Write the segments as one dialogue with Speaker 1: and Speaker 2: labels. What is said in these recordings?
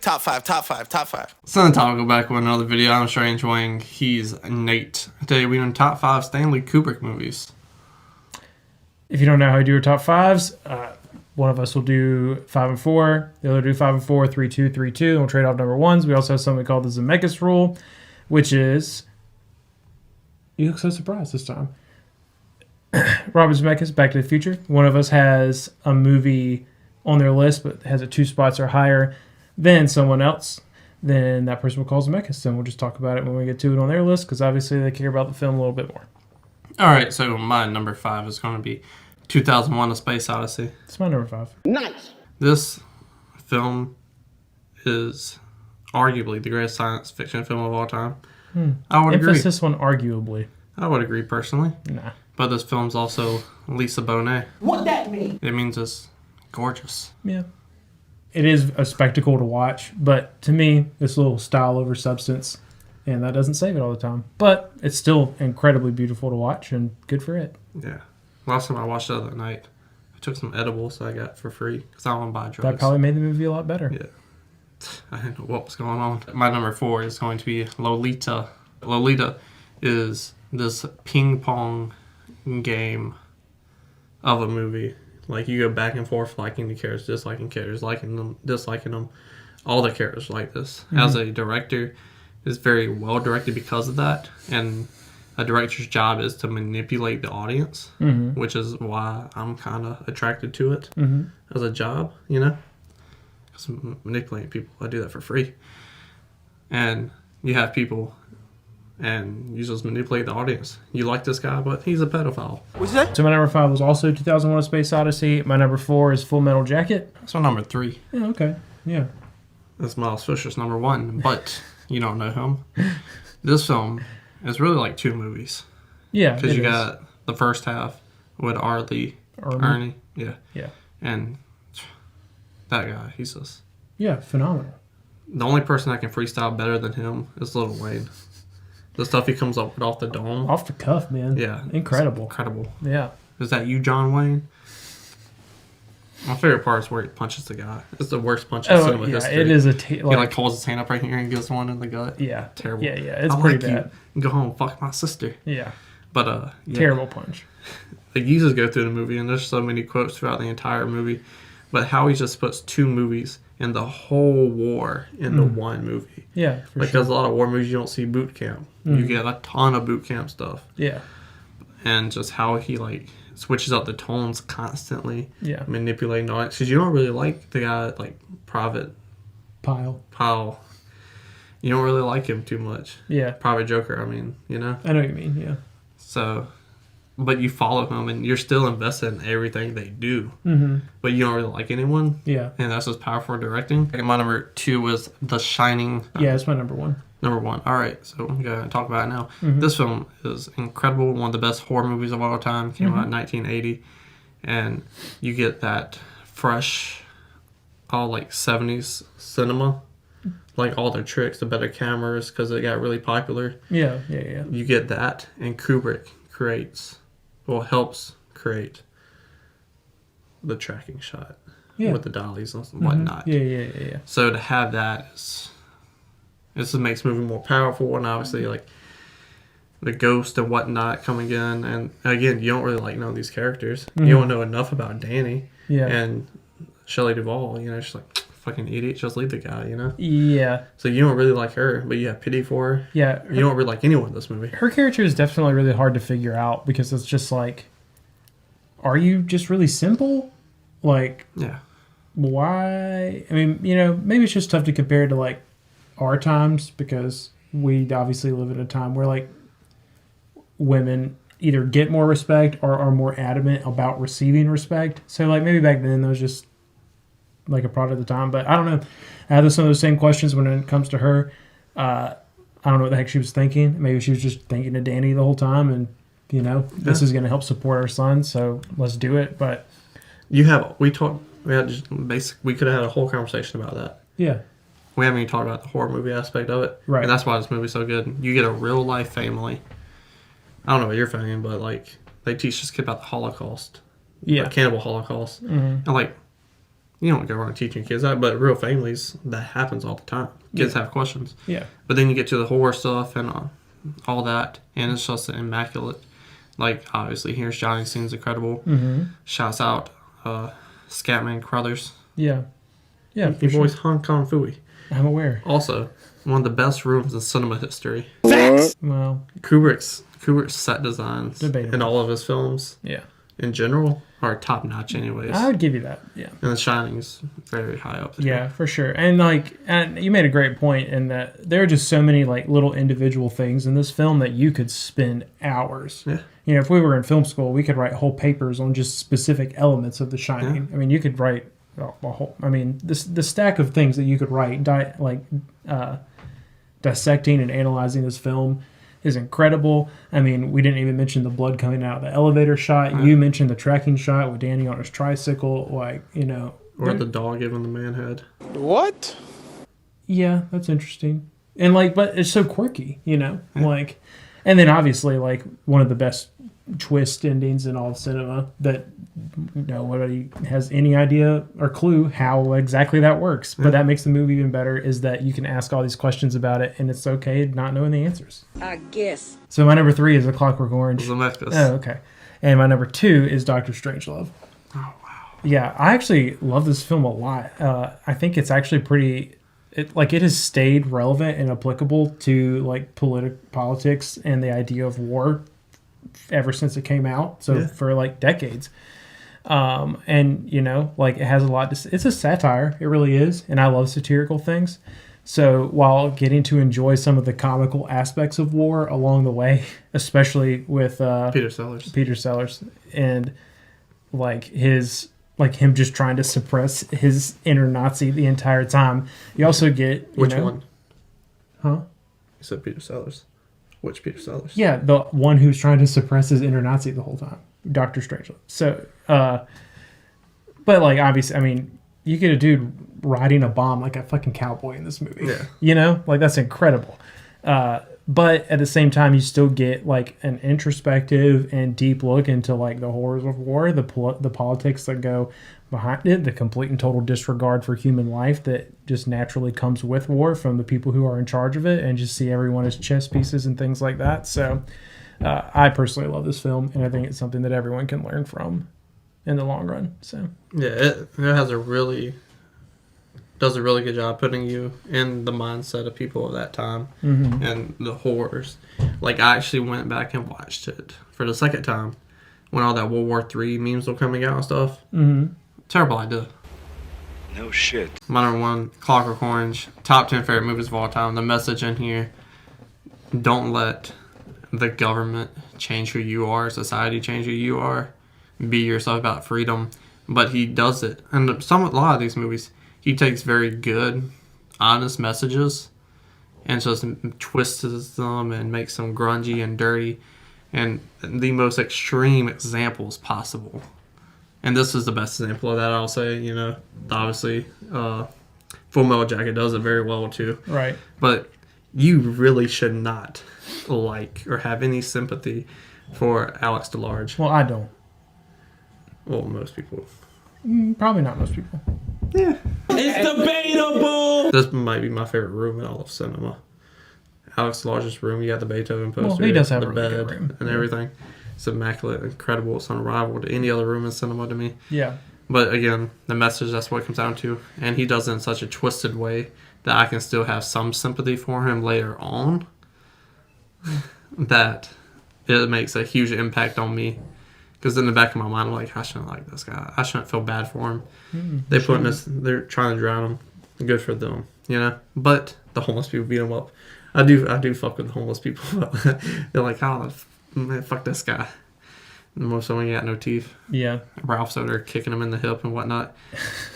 Speaker 1: Top five, top five, top five.
Speaker 2: So then I'll go back with another video I'm sure you're enjoying. He's Nate. Today we're doing top 5 Stanley Kubrick movies.
Speaker 3: If you don't know how we do our top fives, one of us will do 5 and 4. The other will do 5 and 4, 3, 2, 3, 2. And we'll trade off number ones. We also have something called the Zemeckis rule, which is... You look so surprised this time. Robert Zemeckis, Back to the Future. One of us has a movie on their list, but has it 2 spots or higher than someone else. Then that person will call Zemeckis, and we'll just talk about it when we get to it on their list, because obviously they care about the film a little bit more.
Speaker 2: All right, so my number 5 is going to be 2001: A Space Odyssey.
Speaker 3: It's my number 5.
Speaker 4: Nice.
Speaker 2: This film is arguably the greatest science fiction film of all time. I would agree.
Speaker 3: Emphasis on arguably.
Speaker 2: I would agree personally.
Speaker 3: Nah.
Speaker 2: But this film's also Lisa Bonet.
Speaker 4: What that mean?
Speaker 2: It means it's gorgeous.
Speaker 3: Yeah. It is a spectacle to watch, but to me, it's a little style over substance, and that doesn't save it all the time. But it's still incredibly beautiful to watch, and good for it.
Speaker 2: Yeah. Last time I watched it the other night, I took some edibles I got for free because I don't want to buy drugs.
Speaker 3: That probably made the movie a lot better.
Speaker 2: Yeah. I didn't know what was going on. My number 4 is going to be Lolita. Lolita is this ping pong game of a movie. Like, you go back and forth liking the characters, disliking characters, liking them, disliking them. All the characters like this. Mm-hmm. As a director, it's very well directed because of that. And a director's job is to manipulate the audience, which is why I'm kind of attracted to it as a job, you know? Because I'm manipulating people. I do that for free. And you have people, and you just manipulate the audience. You like this guy, but he's a pedophile.
Speaker 4: What's that?
Speaker 3: So my number 5 was also 2001: A Space Odyssey. My number 4 is Full Metal Jacket.
Speaker 2: That's my number 3.
Speaker 3: Yeah, okay. Yeah.
Speaker 2: That's Miles Fisher's number 1, but you don't know him. This film is really like 2 movies.
Speaker 3: Yeah,
Speaker 2: because you got the first half with Ernie. Yeah.
Speaker 3: Yeah.
Speaker 2: And that guy, he's just...
Speaker 3: Yeah, phenomenal.
Speaker 2: The only person that can freestyle better than him is Lil Wayne. The stuff he comes up with off the dome.
Speaker 3: Off the cuff, man.
Speaker 2: Yeah.
Speaker 3: Incredible.
Speaker 2: Incredible.
Speaker 3: Yeah.
Speaker 2: Is that you, John Wayne? My favorite part is where he punches the guy. It's the worst punch in cinema history.
Speaker 3: It is a...
Speaker 2: He holds his hand up right here and gives one in the gut.
Speaker 3: Yeah.
Speaker 2: Terrible.
Speaker 3: Yeah, it's pretty bad.
Speaker 2: You. Go home, fuck my sister.
Speaker 3: Yeah.
Speaker 2: But, yeah.
Speaker 3: Terrible punch.
Speaker 2: Like, you just go through the movie, and there's so many quotes throughout the entire movie. But how he just puts 2 movies and the whole war into one movie.
Speaker 3: Yeah, for
Speaker 2: like,
Speaker 3: sure.
Speaker 2: there's a lot of war movies you don't see boot camp. You get a ton of boot camp stuff.
Speaker 3: Yeah.
Speaker 2: And just how he, like, switches up the tones constantly.
Speaker 3: Yeah.
Speaker 2: Manipulating the audience. Because you don't really like the guy, like, Private Pile. You don't really like him too much.
Speaker 3: Yeah.
Speaker 2: Private Joker, I mean, you know?
Speaker 3: I know what you mean, yeah.
Speaker 2: So... But you follow him, and you're still invested in everything they do. But you don't really like anyone.
Speaker 3: Yeah.
Speaker 2: And that's just powerful directing. And my number 2 was The Shining.
Speaker 3: Yeah, it's my number 1.
Speaker 2: Number 1. All right, so I'm going to talk about it now. This film is incredible. One of the best horror movies of all time. Came out in 1980. And you get that fresh, all like 70s cinema. Like all their tricks, the better cameras, because it got really popular.
Speaker 3: Yeah.
Speaker 2: You get that, and Kubrick helps create the tracking shot with the dollies and whatnot.
Speaker 3: Yeah.
Speaker 2: So to have that this makes the movie more powerful, and obviously like the ghost and whatnot coming in, and again, you don't really like know these characters. You don't know enough about Danny and Shelley Duvall. You know, she's like, fucking idiot, just leave the guy. You know.
Speaker 3: Yeah.
Speaker 2: So you don't really like her, but you have pity for her.
Speaker 3: Yeah.
Speaker 2: You don't really like anyone in this movie.
Speaker 3: Her character is definitely really hard to figure out, because it's just like, are you just really simple? Like,
Speaker 2: yeah.
Speaker 3: Why? I mean, you know, maybe it's just tough to compare to like our times, because we obviously live in a time where like women either get more respect or are more adamant about receiving respect. So like maybe back then that was just like a product of the time. But I don't know. I have some of those same questions when it comes to her. I don't know what the heck she was thinking. Maybe she was just thinking of Danny the whole time, and you know, this is going to help support our son, so let's do it. But
Speaker 2: we could have had a whole conversation about that.
Speaker 3: Yeah.
Speaker 2: We haven't even talked about the horror movie aspect of it.
Speaker 3: Right.
Speaker 2: And that's why this movie's so good. You get a real life family. I don't know what you're thinking, but like they teach this kid about the Holocaust.
Speaker 3: Yeah.
Speaker 2: The cannibal Holocaust.
Speaker 3: Mm-hmm.
Speaker 2: And like you don't go around teaching kids that, but real families, that happens all the time. Kids have questions.
Speaker 3: Yeah.
Speaker 2: But then you get to the horror stuff and all that, and it's just immaculate. Like, obviously, here's Johnny seems incredible.
Speaker 3: Mm-hmm.
Speaker 2: Shouts out Scatman Crothers.
Speaker 3: Yeah. Yeah.
Speaker 2: Your boy's Hong Kong Phooey.
Speaker 3: I'm aware.
Speaker 2: Also, one of the best rooms in cinema history.
Speaker 3: Facts! Well,
Speaker 2: Kubrick's set designs
Speaker 3: debatable.
Speaker 2: in all of his films,
Speaker 3: yeah.
Speaker 2: in general, are top notch anyways.
Speaker 3: I would give you that. Yeah.
Speaker 2: And The Shining's very high up there.
Speaker 3: Yeah, for sure. And you made a great point in that there are just so many like little individual things in this film that you could spend hours.
Speaker 2: Yeah.
Speaker 3: You know, if we were in film school, we could write whole papers on just specific elements of The Shining. Yeah. I mean, you could write a whole. I mean, the stack of things that you could write, dissecting and analyzing this film is incredible. I mean, we didn't even mention the blood coming out of the elevator shot. You mentioned the tracking shot with Danny on his tricycle,
Speaker 2: Or the dog giving the man head.
Speaker 1: What?
Speaker 3: Yeah, that's interesting. And but it's so quirky,
Speaker 2: Yeah.
Speaker 3: And then obviously one of the best twist endings in all of cinema that nobody has any idea or clue how exactly that works. But that makes the movie even better is that you can ask all these questions about it and it's okay not knowing the answers.
Speaker 4: I guess.
Speaker 3: So my number 3 is A Clockwork Orange.
Speaker 2: Zemeckis.
Speaker 3: Oh, okay. And my number 2 is Dr. Strangelove.
Speaker 2: Oh, wow.
Speaker 3: Yeah, I actually love this film a lot. I think it's actually pretty... It has stayed relevant and applicable to politics and the idea of war ever since it came out. So for decades. And it has a lot to say. It's a satire. It really is. And I love satirical things. So while getting to enjoy some of the comical aspects of war along the way, especially with
Speaker 2: Peter Sellers
Speaker 3: and him just trying to suppress his inner Nazi the entire time. You also get
Speaker 2: which one?
Speaker 3: Huh? You
Speaker 2: said Peter Sellers. Which Peter Sellers?
Speaker 3: Yeah, the one who's trying to suppress his inner Nazi the whole time, Dr. Strangelove. So, but obviously, I mean, you get a dude riding a bomb like a fucking cowboy in this movie.
Speaker 2: Yeah.
Speaker 3: That's incredible. But at the same time, you still get an introspective and deep look into the horrors of war, the politics that go behind it, the complete and total disregard for human life that just naturally comes with war from the people who are in charge of it, and just see everyone as chess pieces and things like that. So I personally love this film, and I think it's something that everyone can learn from in the long run. So
Speaker 2: yeah, it does a really good job putting you in the mindset of people of that time and the horrors. I actually went back and watched it for the second time when all that World War III memes were coming out and stuff. Mm-hmm. Terrible idea.
Speaker 1: No shit.
Speaker 2: My number 1, Clockwork Orange. Top 10 favorite movies of all time. The message in here: don't let the government change who you are, society change who you are. Be yourself, about freedom. But he does it. And a lot of these movies, he takes very good, honest messages and just twists them and makes them grungy and dirty and the most extreme examples possible. And this is the best example of that, I'll say. Obviously, Full Metal Jacket does it very well too.
Speaker 3: Right.
Speaker 2: But you really should not or have any sympathy for Alex DeLarge.
Speaker 3: Well, I don't.
Speaker 2: Well, most people.
Speaker 3: Probably not most people.
Speaker 2: Yeah.
Speaker 5: It's debatable.
Speaker 2: This might be my favorite room in all of cinema. Alex DeLarge's room. You got the Beethoven poster.
Speaker 3: Well, he does have
Speaker 2: the
Speaker 3: a really
Speaker 2: bed
Speaker 3: good room.
Speaker 2: and everything. It's immaculate, incredible. It's unrivaled to any other room in cinema to me.
Speaker 3: Yeah.
Speaker 2: But again, the message, that's what it comes down to. And he does it in such a twisted way that I can still have some sympathy for him later on. That it makes a huge impact on me. Because in the back of my mind, I'm like, I shouldn't like this guy. I shouldn't feel bad for him. They're trying to drown him. Good for them, But the homeless people beat him up. I do fuck with the homeless people. They're like, oh, man, fuck this guy. And most of them ain't got no teeth.
Speaker 3: Yeah.
Speaker 2: Ralph's over there kicking him in the hip and whatnot.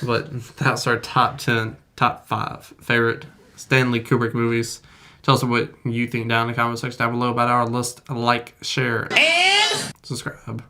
Speaker 2: But that's our top 5 favorite Stanley Kubrick movies. Tell us what you think down in the comment section down below about our list. Like, share, and subscribe.